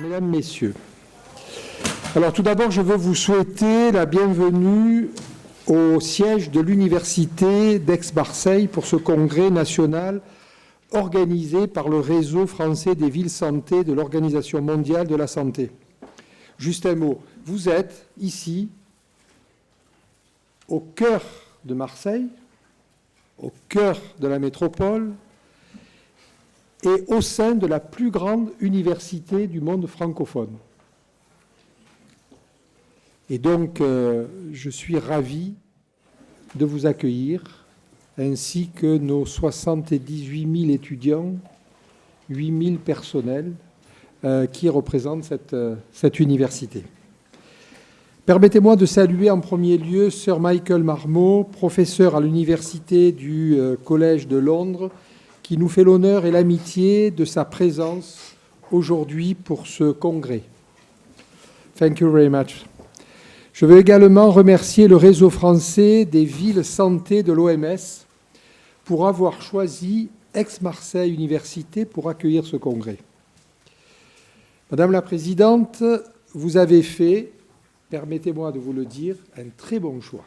Mesdames, Messieurs, alors tout d'abord, je veux vous souhaiter la bienvenue au siège de l'Université d'Aix-Marseille pour ce congrès national organisé par le réseau français des villes santé de l'Organisation mondiale de la santé. Juste un mot, vous êtes ici, au cœur de Marseille, au cœur de la métropole, et au sein de la plus grande université du monde francophone. Et donc, je suis ravi de vous accueillir, ainsi que nos 78 000 étudiants, 8 000 personnels qui représentent cette université. Permettez-moi de saluer en premier lieu Sir Michael Marmot, professeur à l'université du Collège de Londres, qui nous fait l'honneur et l'amitié de sa présence aujourd'hui pour ce congrès. Thank you very much. Je veux également remercier le réseau français des villes santé de l'OMS pour avoir choisi Aix-Marseille Université pour accueillir ce congrès. Madame la Présidente, vous avez fait, permettez-moi de vous le dire, un très bon choix.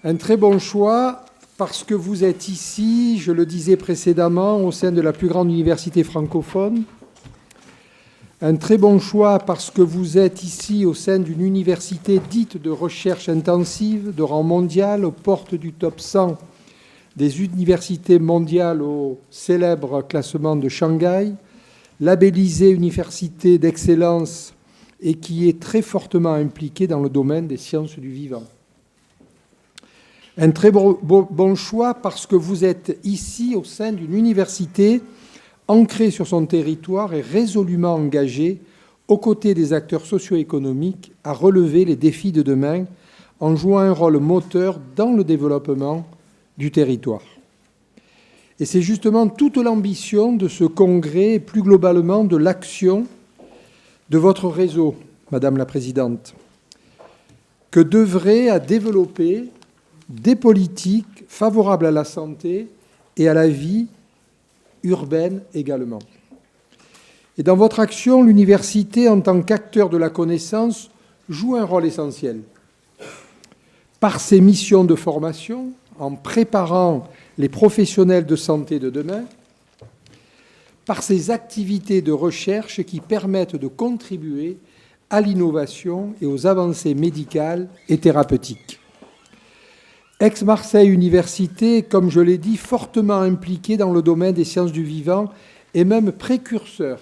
Un très bon choix parce que vous êtes ici, je le disais précédemment, au sein de la plus grande université francophone. Un très bon choix parce que vous êtes ici au sein d'une université dite de recherche intensive, de rang mondial, aux portes du top 100 des universités mondiales au célèbre classement de Shanghai, labellisée université d'excellence et qui est très fortement impliquée dans le domaine des sciences du vivant. Un très bon choix parce que vous êtes ici au sein d'une université ancrée sur son territoire et résolument engagée aux côtés des acteurs socio-économiques à relever les défis de demain en jouant un rôle moteur dans le développement du territoire. Et c'est justement toute l'ambition de ce congrès et plus globalement de l'action de votre réseau, Madame la Présidente, que d'œuvrer à développer des politiques favorables à la santé et à la vie urbaine également. Et dans votre action, l'université, en tant qu'acteur de la connaissance, joue un rôle essentiel. Par ses missions de formation, en préparant les professionnels de santé de demain, par ses activités de recherche qui permettent de contribuer à l'innovation et aux avancées médicales et thérapeutiques. Aix-Marseille Université, comme je l'ai dit, fortement impliquée dans le domaine des sciences du vivant et même précurseur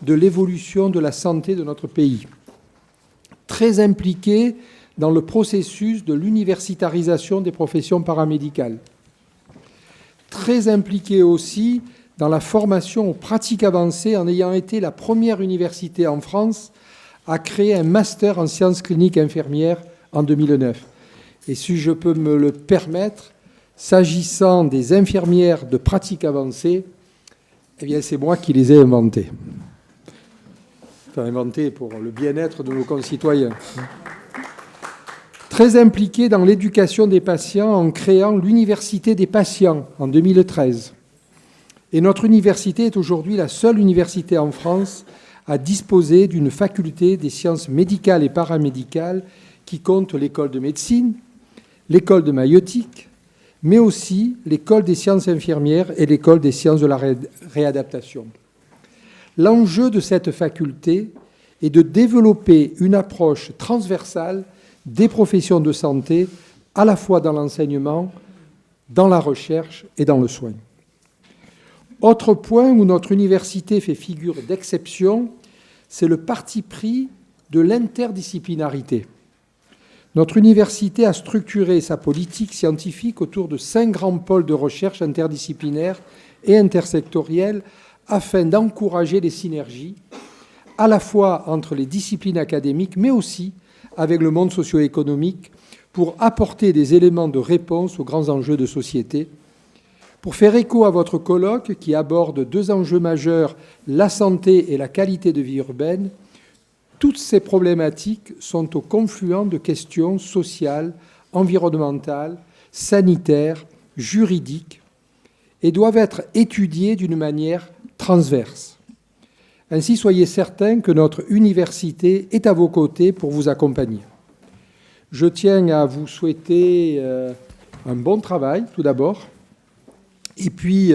de l'évolution de la santé de notre pays. Très impliquée dans le processus de l'universitarisation des professions paramédicales. Très impliquée aussi dans la formation aux pratiques avancées en ayant été la première université en France à créer un master en sciences cliniques infirmières en 2009. Et si je peux me le permettre, s'agissant des infirmières de pratique avancée, eh bien, c'est moi qui les ai inventées. Enfin, inventées pour le bien-être de nos concitoyens. Très impliquée dans l'éducation des patients en créant l'Université des patients en 2013. Et notre université est aujourd'hui la seule université en France à disposer d'une faculté des sciences médicales et paramédicales qui compte l'école de médecine, l'école de maïeutique, mais aussi l'école des sciences infirmières et l'école des sciences de la réadaptation. L'enjeu de cette faculté est de développer une approche transversale des professions de santé, à la fois dans l'enseignement, dans la recherche et dans le soin. Autre point où notre université fait figure d'exception, c'est le parti pris de l'interdisciplinarité. Notre université a structuré sa politique scientifique autour de 5 grands pôles de recherche interdisciplinaires et intersectoriels afin d'encourager les synergies, à la fois entre les disciplines académiques, mais aussi avec le monde socio-économique, pour apporter des éléments de réponse aux grands enjeux de société. Pour faire écho à votre colloque qui aborde 2 enjeux majeurs, la santé et la qualité de vie urbaine, toutes ces problématiques sont au confluent de questions sociales, environnementales, sanitaires, juridiques et doivent être étudiées d'une manière transverse. Ainsi, soyez certains que notre université est à vos côtés pour vous accompagner. Je tiens à vous souhaiter un bon travail, tout d'abord. Et puis,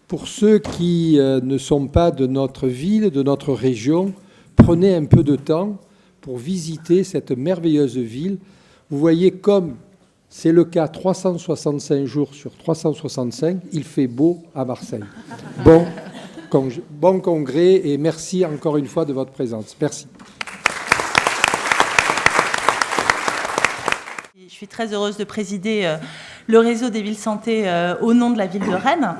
pour ceux qui ne sont pas de notre ville, de notre région, prenez un peu de temps pour visiter cette merveilleuse ville. Vous voyez, comme c'est le cas 365 jours sur 365, il fait beau à Marseille. Bon congrès et merci encore une fois de votre présence. Merci. Je suis très heureuse de présider le réseau des villes santé au nom de la ville de Rennes.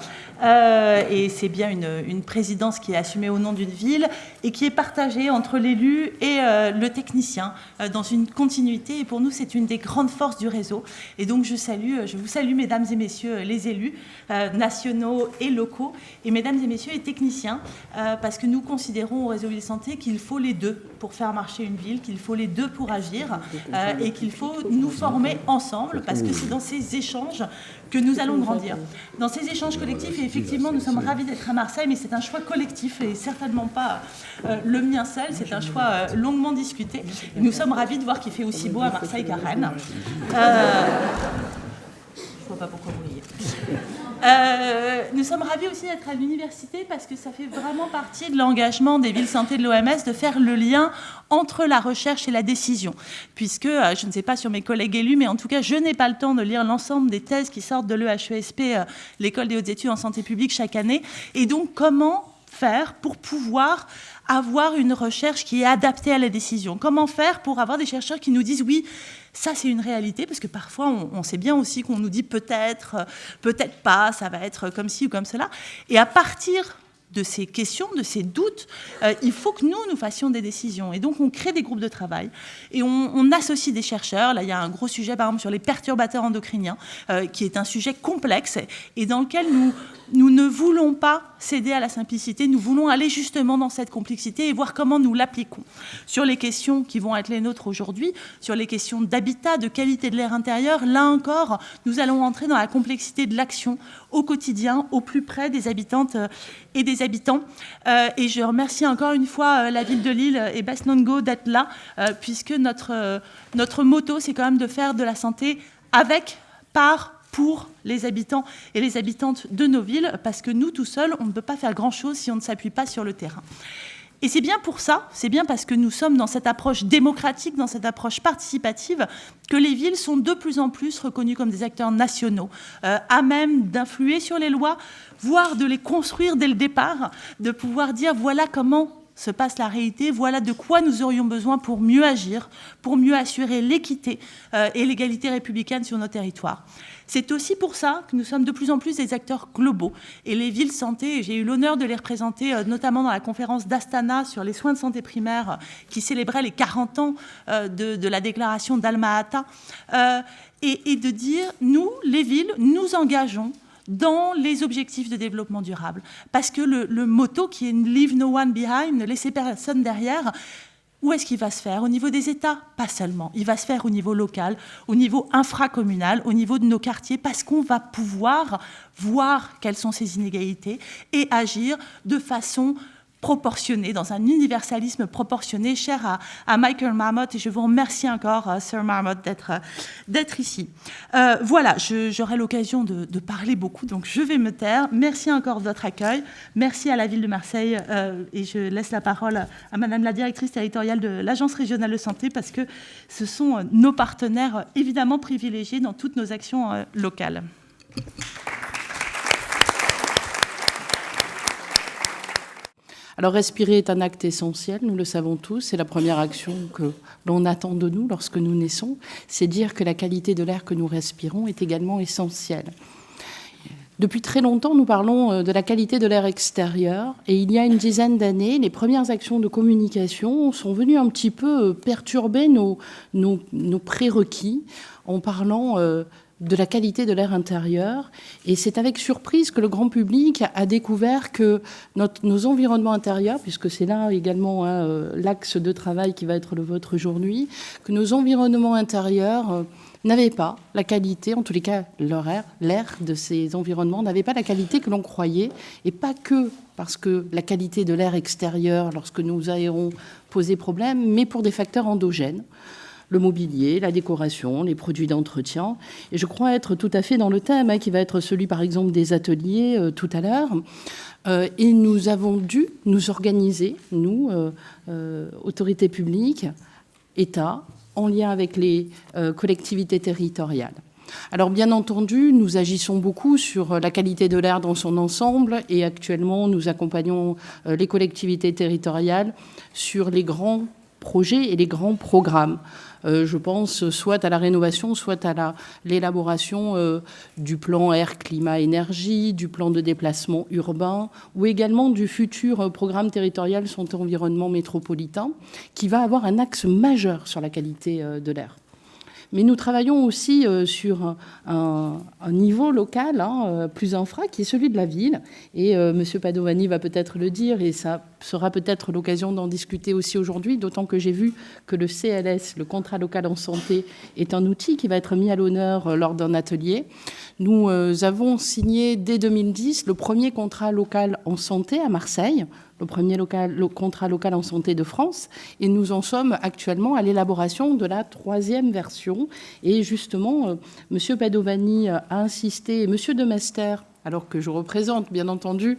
Et c'est bien une présidence qui est assumée au nom d'une ville et qui est partagée entre l'élu et le technicien dans une continuité. Et pour nous, c'est une des grandes forces du réseau. Et donc, je vous salue, mesdames et messieurs les élus nationaux et locaux, et mesdames et messieurs les techniciens, parce que nous considérons au réseau Ville Santé qu'il faut les deux pour faire marcher une ville, qu'il faut les deux pour agir, et qu'il faut nous former ensemble, parce que c'est dans ces échanges que nous allons grandir. Dans ces échanges collectifs, et effectivement, nous sommes ravis d'être à Marseille, mais c'est un choix collectif et certainement pas le mien seul, c'est un choix longuement discuté. Et nous sommes ravis de voir qu'il fait aussi beau à Marseille qu'à Rennes. Je ne vois pas pourquoi vous riez. Nous sommes ravis aussi d'être à l'université parce que ça fait vraiment partie de l'engagement des villes santé de l'OMS de faire le lien entre la recherche et la décision. Puisque, je ne sais pas sur mes collègues élus, mais en tout cas, je n'ai pas le temps de lire l'ensemble des thèses qui sortent de l'EHESP, l'École des hautes études en santé publique, chaque année. Et donc, comment faire pour pouvoir avoir une recherche qui est adaptée à la décision? Comment faire pour avoir des chercheurs qui nous disent oui, ça c'est une réalité, parce que parfois on sait bien aussi qu'on nous dit peut-être, peut-être pas, ça va être comme ci ou comme cela. Et à partir de ces questions, de ces doutes, il faut que nous fassions des décisions. Et donc, on crée des groupes de travail et on associe des chercheurs. Là, il y a un gros sujet, par exemple, sur les perturbateurs endocriniens, qui est un sujet complexe et dans lequel nous ne voulons pas céder à la simplicité. Nous voulons aller justement dans cette complexité et voir comment nous l'appliquons. Sur les questions qui vont être les nôtres aujourd'hui, sur les questions d'habitat, de qualité de l'air intérieur, là encore, nous allons entrer dans la complexité de l'action au quotidien, au plus près des habitantes et des habitants. Et je remercie encore une fois la ville de Lille et Best Nongo d'être là, puisque notre motto, c'est quand même de faire de la santé avec, par, pour les habitants et les habitantes de nos villes, parce que nous, tout seuls, on ne peut pas faire grand-chose si on ne s'appuie pas sur le terrain. Et c'est bien pour ça, c'est bien parce que nous sommes dans cette approche démocratique, dans cette approche participative, que les villes sont de plus en plus reconnues comme des acteurs nationaux, à même d'influer sur les lois, voire de les construire dès le départ, de pouvoir dire voilà comment se passe la réalité, voilà de quoi nous aurions besoin pour mieux agir, pour mieux assurer l'équité et l'égalité républicaine sur nos territoires. C'est aussi pour ça que nous sommes de plus en plus des acteurs globaux. Et les villes santé, j'ai eu l'honneur de les représenter, notamment dans la conférence d'Astana sur les soins de santé primaire, qui célébrait les 40 ans de la déclaration d'Alma-Ata, et de dire, nous, les villes, nous engageons dans les objectifs de développement durable. Parce que le motto qui est « Leave no one behind », ne laissez personne derrière, où est-ce qu'il va se faire? Au niveau des États? Pas seulement. Il va se faire au niveau local, au niveau infracommunal, au niveau de nos quartiers, parce qu'on va pouvoir voir quelles sont ces inégalités et agir de façon proportionné, dans un universalisme proportionné, cher à Michael Marmot, et je vous remercie encore, Sir Marmot, d'être ici. Voilà, j'aurai l'occasion de parler beaucoup, donc je vais me taire. Merci encore de votre accueil. Merci à la ville de Marseille, et je laisse la parole à Madame la directrice territoriale de l'Agence régionale de santé, parce que ce sont nos partenaires évidemment privilégiés dans toutes nos actions locales. Alors, respirer est un acte essentiel, nous le savons tous. C'est la première action que l'on attend de nous lorsque nous naissons. C'est dire que la qualité de l'air que nous respirons est également essentielle. Depuis très longtemps, nous parlons de la qualité de l'air extérieur. Et il y a une dizaine d'années, les premières actions de communication sont venues un petit peu perturber nos prérequis en parlant de la qualité de l'air intérieur. Et c'est avec surprise que le grand public a découvert que nos environnements intérieurs, puisque c'est là également l'axe de travail qui va être le vôtre aujourd'hui, que nos environnements intérieurs n'avaient pas la qualité, en tous les cas l'air de ces environnements n'avait pas la qualité que l'on croyait, et pas que parce que la qualité de l'air extérieur, lorsque nous aérons, posait problème, mais pour des facteurs endogènes. Le mobilier, la décoration, les produits d'entretien. Et je crois être tout à fait dans le thème, qui va être celui, par exemple, des ateliers tout à l'heure. Et nous avons dû nous organiser, nous, autorités publiques, État, en lien avec les collectivités territoriales. Alors bien entendu, nous agissons beaucoup sur la qualité de l'air dans son ensemble et actuellement, nous accompagnons les collectivités territoriales sur les grands projets et les grands programmes. Je pense soit à la rénovation, soit à l'élaboration du plan air, climat, énergie, du plan de déplacement urbain, ou également du futur programme territorial santé-environnement métropolitain, qui va avoir un axe majeur sur la qualité de l'air. Mais nous travaillons aussi sur un niveau local, plus infra, qui est celui de la ville. Et M. Padovani va peut-être le dire, et ça sera peut-être l'occasion d'en discuter aussi aujourd'hui, d'autant que j'ai vu que le CLS, le contrat local en santé, est un outil qui va être mis à l'honneur lors d'un atelier. Nous avons signé dès 2010 le premier contrat local en santé à Marseille, le premier contrat local en santé de France, et nous en sommes actuellement à l'élaboration de la 3e version. Et justement, M. Padovani a insisté, et M. de Mester, alors que je représente, bien entendu,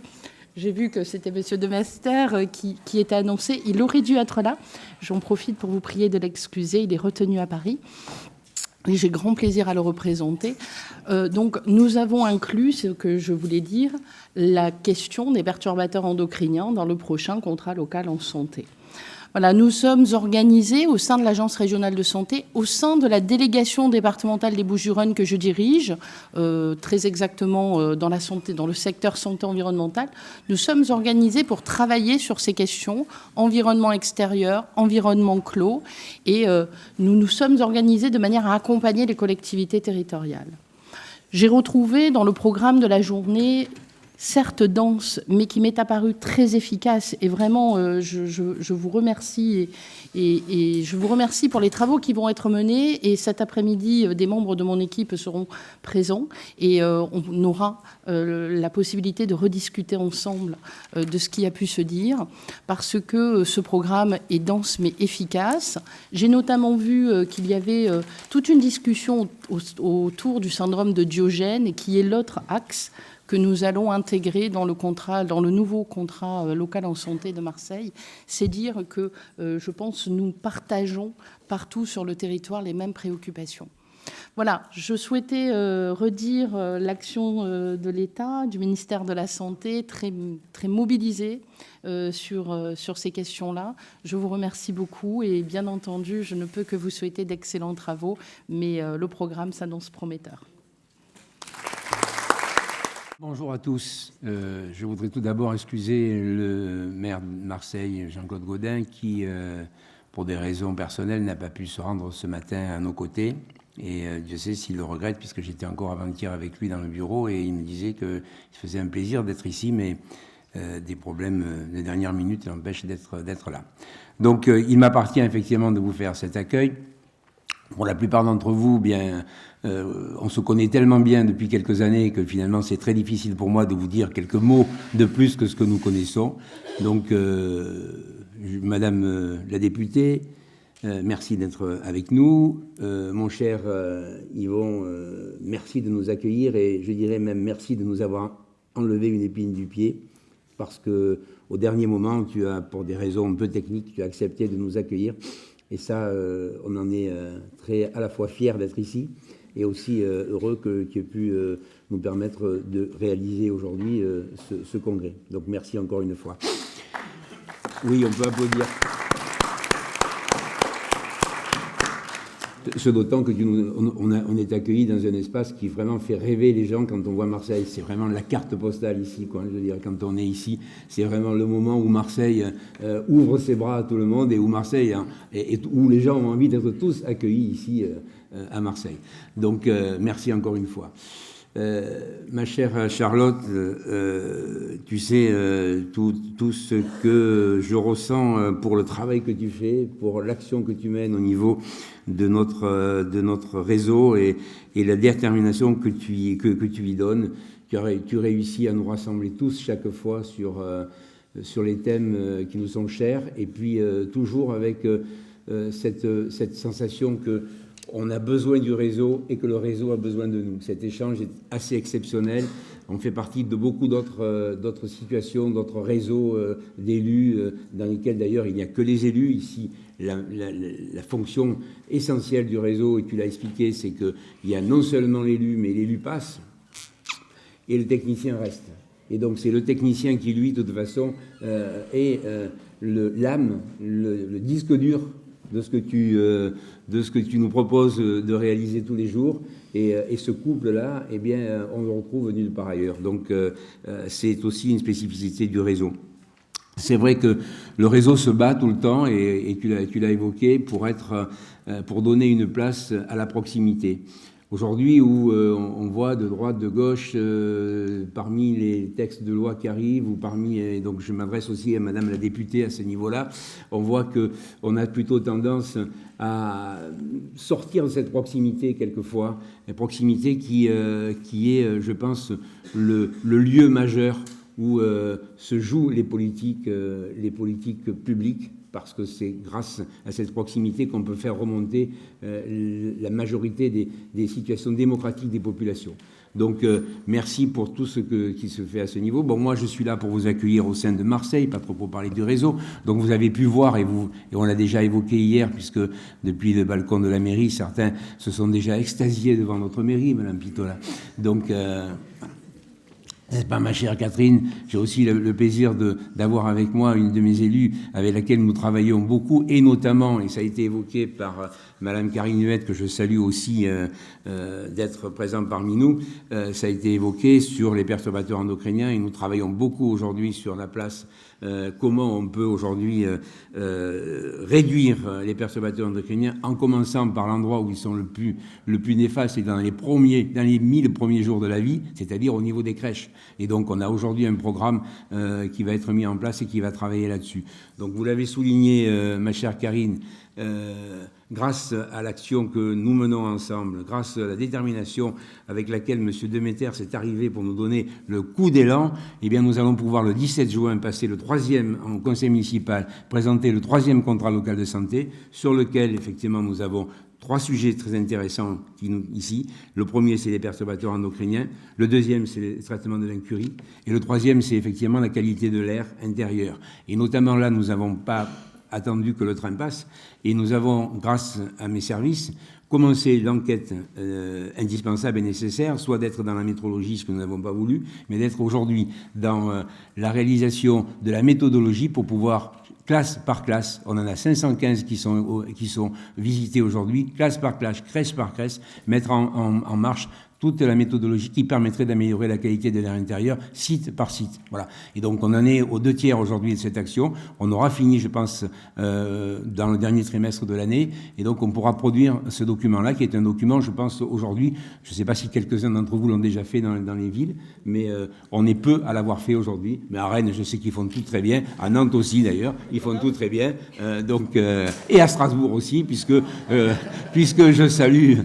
j'ai vu que c'était M. de Mester qui était annoncé, il aurait dû être là. J'en profite pour vous prier de l'excuser, il est retenu à Paris. Et j'ai grand plaisir à le représenter. Donc, nous avons inclus, ce que je voulais dire, la question des perturbateurs endocriniens dans le prochain contrat local en santé. Voilà, nous sommes organisés au sein de l'Agence régionale de santé, au sein de la délégation départementale des Bouches-du-Rhône que je dirige, très exactement dans la santé, dans le secteur santé environnementale. Nous sommes organisés pour travailler sur ces questions, environnement extérieur, environnement clos, et nous nous sommes organisés de manière à accompagner les collectivités territoriales. J'ai retrouvé dans le programme de la journée, certes dense, mais qui m'est apparu très efficace. Et vraiment, je vous remercie et je vous remercie pour les travaux qui vont être menés. Et cet après-midi, des membres de mon équipe seront présents et on aura la possibilité de rediscuter ensemble de ce qui a pu se dire, parce que ce programme est dense mais efficace. J'ai notamment vu qu'il y avait toute une discussion autour du syndrome de Diogène, qui est l'autre axe que nous allons intégrer dans le nouveau contrat local en santé de Marseille. C'est dire que, je pense, nous partageons partout sur le territoire les mêmes préoccupations. Voilà, je souhaitais redire l'action de l'État, du ministère de la Santé, très, très mobilisé sur ces questions-là. Je vous remercie beaucoup et bien entendu, je ne peux que vous souhaiter d'excellents travaux, mais le programme s'annonce prometteur. Bonjour à tous. Je voudrais tout d'abord excuser le maire de Marseille, Jean-Claude Gaudin, qui, pour des raisons personnelles, n'a pas pu se rendre ce matin à nos côtés. Et Dieu sait s'il le regrette, puisque j'étais encore avant-hier avec lui dans le bureau et il me disait qu'il faisait un plaisir d'être ici, mais des problèmes de dernière minute l'empêchent d'être là. Donc il m'appartient effectivement de vous faire cet accueil. Pour la plupart d'entre vous, bien, on se connaît tellement bien depuis quelques années que finalement c'est très difficile pour moi de vous dire quelques mots de plus que ce que nous connaissons. Donc, Madame la députée, merci d'être avec nous. Mon cher Yvon, merci de nous accueillir et je dirais même merci de nous avoir enlevé une épine du pied, parce que au dernier moment, tu as, pour des raisons un peu techniques, tu as accepté de nous accueillir. Et ça, on en est très à la fois fiers d'être ici et aussi heureux que tu aies pu nous permettre de réaliser aujourd'hui ce congrès. Donc merci encore une fois. Oui, on peut applaudir. Ce d'autant que on est accueillis dans un espace qui vraiment fait rêver les gens quand on voit Marseille. C'est vraiment la carte postale ici, quoi. Je veux dire, quand on est ici, c'est vraiment le moment où Marseille ouvre ses bras à tout le monde et où Marseille et où les gens ont envie d'être tous accueillis ici à Marseille. Donc merci encore une fois. Ma chère Charlotte, tu sais tout ce que je ressens pour le travail que tu fais, pour l'action que tu mènes au niveau de notre réseau et la détermination que tu y donnes. Tu réussis à nous rassembler tous chaque fois sur les thèmes qui nous sont chers, et puis toujours avec cette sensation que on a besoin du réseau et que le réseau a besoin de nous. Cet échange est assez exceptionnel. On fait partie de beaucoup d'autres situations, d'autres réseaux d'élus, dans lesquels d'ailleurs il n'y a que les élus. Ici, la fonction essentielle du réseau, et tu l'as expliqué, c'est qu'il y a non seulement l'élu, mais l'élu passe, et le technicien reste. Et donc c'est le technicien qui, lui, de toute façon, est l'âme, le disque dur de ce que tu nous proposes de réaliser tous les jours. Et ce couple-là, eh bien, on le retrouve nulle part ailleurs. Donc c'est aussi une spécificité du réseau. C'est vrai que le réseau se bat tout le temps, et tu l'as évoqué, pour donner une place à la proximité. Aujourd'hui, où on voit de droite, de gauche, parmi les textes de loi qui arrivent, ou et donc je m'adresse aussi à Madame la députée à ce niveau-là, on voit qu'on a plutôt tendance à sortir de cette proximité quelquefois, une proximité qui est, je pense, le lieu majeur où se jouent les politiques publiques, parce que c'est grâce à cette proximité qu'on peut faire remonter la majorité des situations démocratiques des populations. Donc, merci pour tout ce qui se fait à ce niveau. Bon, moi, je suis là pour vous accueillir au sein de Marseille, pas trop pour parler du réseau. Donc, vous avez pu voir, et on l'a déjà évoqué hier, puisque depuis le balcon de la mairie, certains se sont déjà extasiés devant notre mairie, Madame Pitola. Donc, n'est-ce pas, ma chère Catherine? J'ai aussi le plaisir d'avoir avec moi une de mes élues avec laquelle nous travaillons beaucoup, et notamment, et ça a été évoqué par Madame Karine Huette, que je salue aussi d'être présente parmi nous, ça a été évoqué sur les perturbateurs endocriniens, et nous travaillons beaucoup aujourd'hui sur la place, comment on peut aujourd'hui réduire les perturbateurs endocriniens, en commençant par l'endroit où ils sont le plus néfastes, et dans les 1000 premiers jours de la vie, c'est-à-dire au niveau des crèches. Et donc, on a aujourd'hui un programme qui va être mis en place et qui va travailler là-dessus. Donc, vous l'avez souligné, ma chère Karine, grâce à l'action que nous menons ensemble, grâce à la détermination avec laquelle M. Demeter s'est arrivé pour nous donner le coup d'élan, eh bien, nous allons pouvoir, le 17 juin, passer le 3e en conseil municipal, présenter le 3e contrat local de santé, sur lequel, effectivement, nous avons 3 sujets très intéressants ici. Le premier, c'est les perturbateurs endocriniens. Le deuxième, c'est le traitement de l'incurie. Et le troisième, c'est effectivement la qualité de l'air intérieur. Et notamment là, nous n'avons pas attendu que le train passe. Et nous avons, grâce à mes services, commencé l'enquête indispensable et nécessaire, soit d'être dans la métrologie, ce que nous n'avons pas voulu, mais d'être aujourd'hui dans la réalisation de la méthodologie pour pouvoir, classe par classe, on en a 515 qui sont visités aujourd'hui, classe par classe, crèche par crèche, mettre en marche toute la méthodologie qui permettrait d'améliorer la qualité de l'air intérieur, site par site. Voilà. Et donc, on en est aux 2 tiers aujourd'hui de cette action. On aura fini, je pense, dans le dernier trimestre de l'année. Et donc, on pourra produire ce document-là, qui est un document, je pense, aujourd'hui, je ne sais pas si quelques-uns d'entre vous l'ont déjà fait dans les villes, mais on est peu à l'avoir fait aujourd'hui. Mais à Rennes, je sais qu'ils font tout très bien. À Nantes aussi, d'ailleurs, ils font tout très bien. Et à Strasbourg aussi, puisque je salue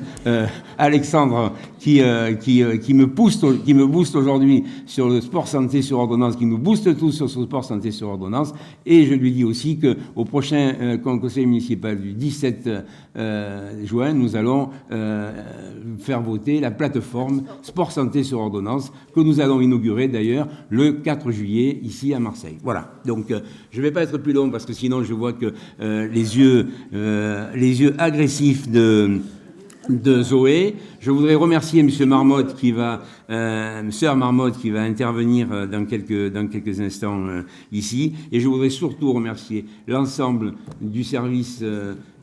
Alexandre, qui me booste aujourd'hui sur le sport santé sur ordonnance, qui nous booste tous sur ce sport santé sur ordonnance. Et je lui dis aussi qu'au prochain conseil municipal du 17 juin, nous allons faire voter la plateforme sport santé sur ordonnance, que nous allons inaugurer d'ailleurs le 4 juillet ici à Marseille. Voilà. Donc je ne vais pas être plus long, parce que sinon je vois que les yeux agressifs de Zoé. Je voudrais remercier M. Marmotte Sœur Marmotte, qui va intervenir dans quelques instants ici. Et je voudrais surtout remercier l'ensemble du service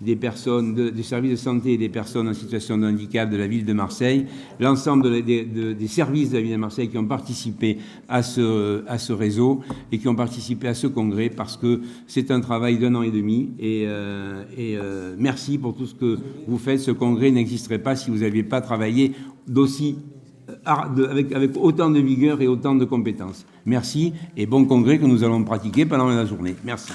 du service de santé des personnes en situation de handicap de la ville de Marseille, l'ensemble des services de la ville de Marseille qui ont participé à ce réseau et qui ont participé à ce congrès, parce que c'est un travail d'1 an et demi. Et merci pour tout ce que vous faites. Ce congrès n'existerait pas si vous n'aviez pas travaillé d'aussi avec autant de vigueur et autant de compétences. Merci et bon congrès que nous allons pratiquer pendant la journée. Merci.